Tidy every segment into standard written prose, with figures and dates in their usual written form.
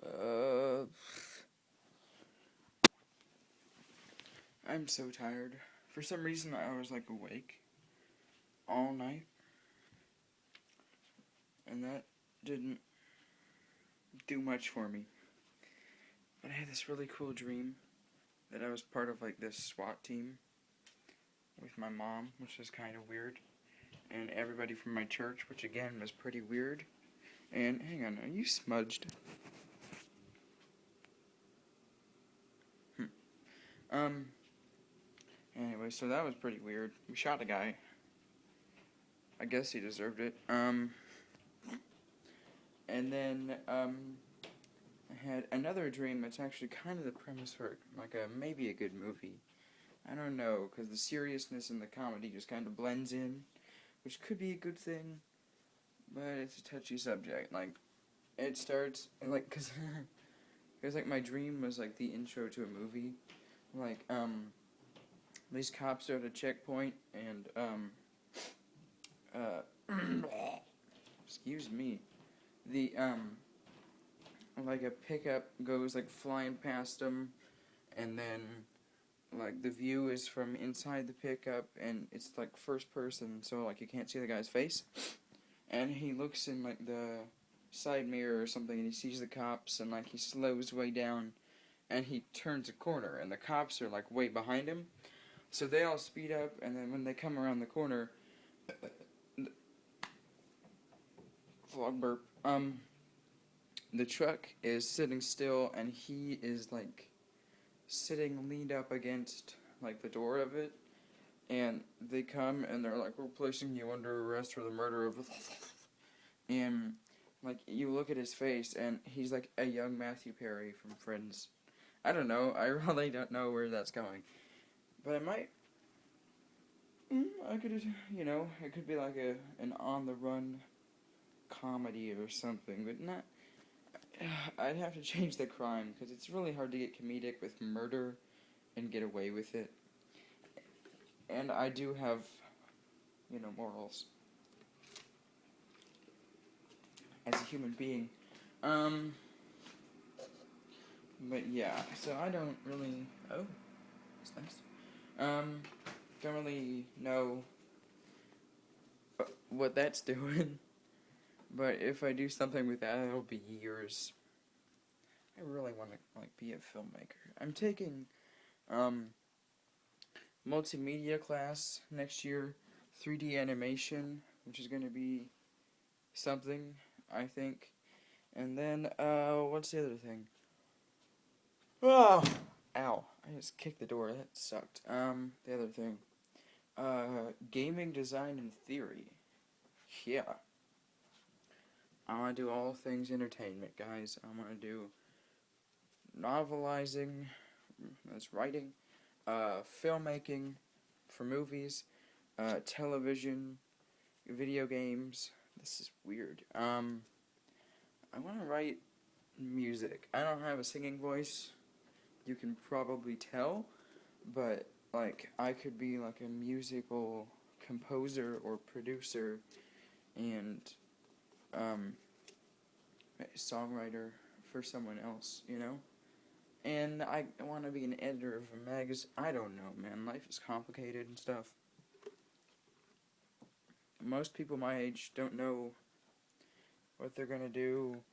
Uh, I'm so tired. For some reason, I was like awake all night, and that didn't do much for me. But I had this really cool dream that I was part of like this SWAT team with my mom, which was kind of weird, and everybody from my church, which again was pretty weird. And hang on, are you smudged? Hmm. Um. Anyway, so that was pretty weird. We shot a guy. I guess he deserved it. And then I had another dream that's actually kind of the premise for like a maybe a good movie. I don't know, because the seriousness and the comedy just kind of blends in, which could be a good thing, but it's a touchy subject. Like, it starts, like, because like, my dream was, like, the intro to a movie. Like, these cops are at a checkpoint, and, excuse me, the, like, a pickup goes, like, flying past them, and then like the view is from inside the pickup and it's like first person, so like you can't see the guy's face, and he looks in like the side mirror or something and he sees the cops, and like he slows way down and he turns a corner and the cops are like way behind him, so they all speed up, and then when they come around the corner, vlog burp, the truck is sitting still and he is like sitting leaned up against like the door of it, and they come and they're like, we're placing you under arrest for the murder of and like you look at his face and he's like a young Matthew Perry from Friends. I don't know, I really don't know where that's going, but it might, I could, it could be like an on the run comedy or something, but not. I'd have to change the crime because it's really hard to get comedic with murder and get away with it, and I do have morals as a human being. Um, but yeah, so I don't really. Oh, that's nice. Don't really know what that's doing, but if I do something with that, it'll be years. I really want to like be a filmmaker. I'm taking um multimedia class next year, 3D animation, which is gonna be something, I think. And then what's the other thing? Oh, ow! I just kicked the door. That sucked. The other thing. Gaming design and theory. Yeah. I want to do all things entertainment, guys. I want to do novelizing, that's writing, filmmaking for movies, television, video games. This is weird. I want to write music. I don't have a singing voice. You can probably tell, but like I could be like a musical composer or producer and um, a songwriter for someone else, And I want to be an editor of a magazine. I don't know, man. Life is complicated and stuff. Most people my age don't know what they're gonna do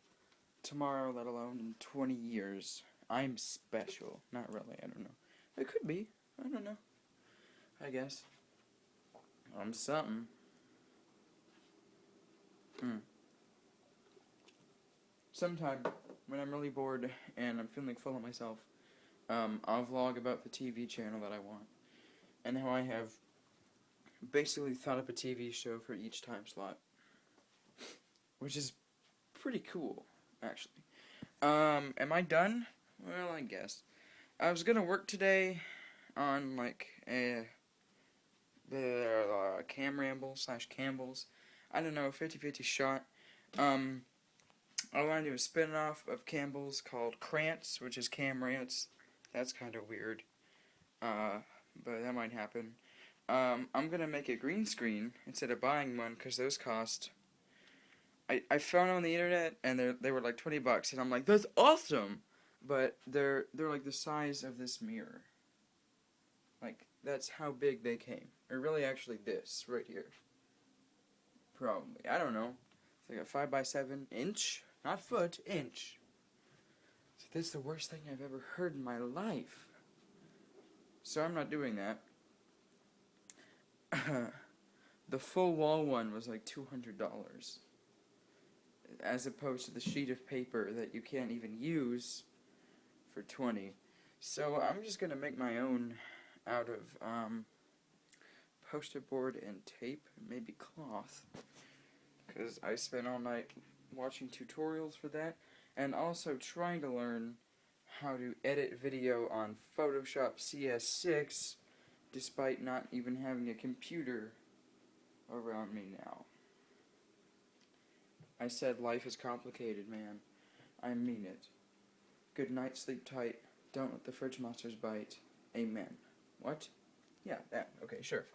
tomorrow, let alone in 20 years. I'm special. Not really, I don't know. It could be. I don't know. I guess. I'm something. Hmm. Sometime, when I'm really bored and I'm feeling full of myself, I'll vlog about the TV channel that I want. And how I have basically thought up a TV show for each time slot. Which is pretty cool, actually. Am I done? Well, I guess. I was gonna work today on, like, the Cam Ramble / Campbell's. I don't know, 50-50 shot. I want to do a spin-off of Campbell's called Krantz, which is Cam Rants. That's kind of weird. But that might happen. I'm gonna make a green screen instead of buying one, because those cost I found on the internet, and they were like $20, and I'm like, that's awesome, but they're like the size of this mirror. Like, that's how big they came. Or really, actually, this right here. Probably, I don't know. It's like a 5x7 inch, not foot, inch. So this is the worst thing I've ever heard in my life. So I'm not doing that. The full wall one was like $200, as opposed to the sheet of paper that you can't even use for 20. So I'm just gonna make my own out of poster board and tape, maybe cloth, because I spent all night watching tutorials for that, and also trying to learn how to edit video on Photoshop CS6, despite not even having a computer around me now. I said life is complicated, man. I mean it. Good night, sleep tight. Don't let the fridge monsters bite. Amen. What? Yeah, that. Okay, sure.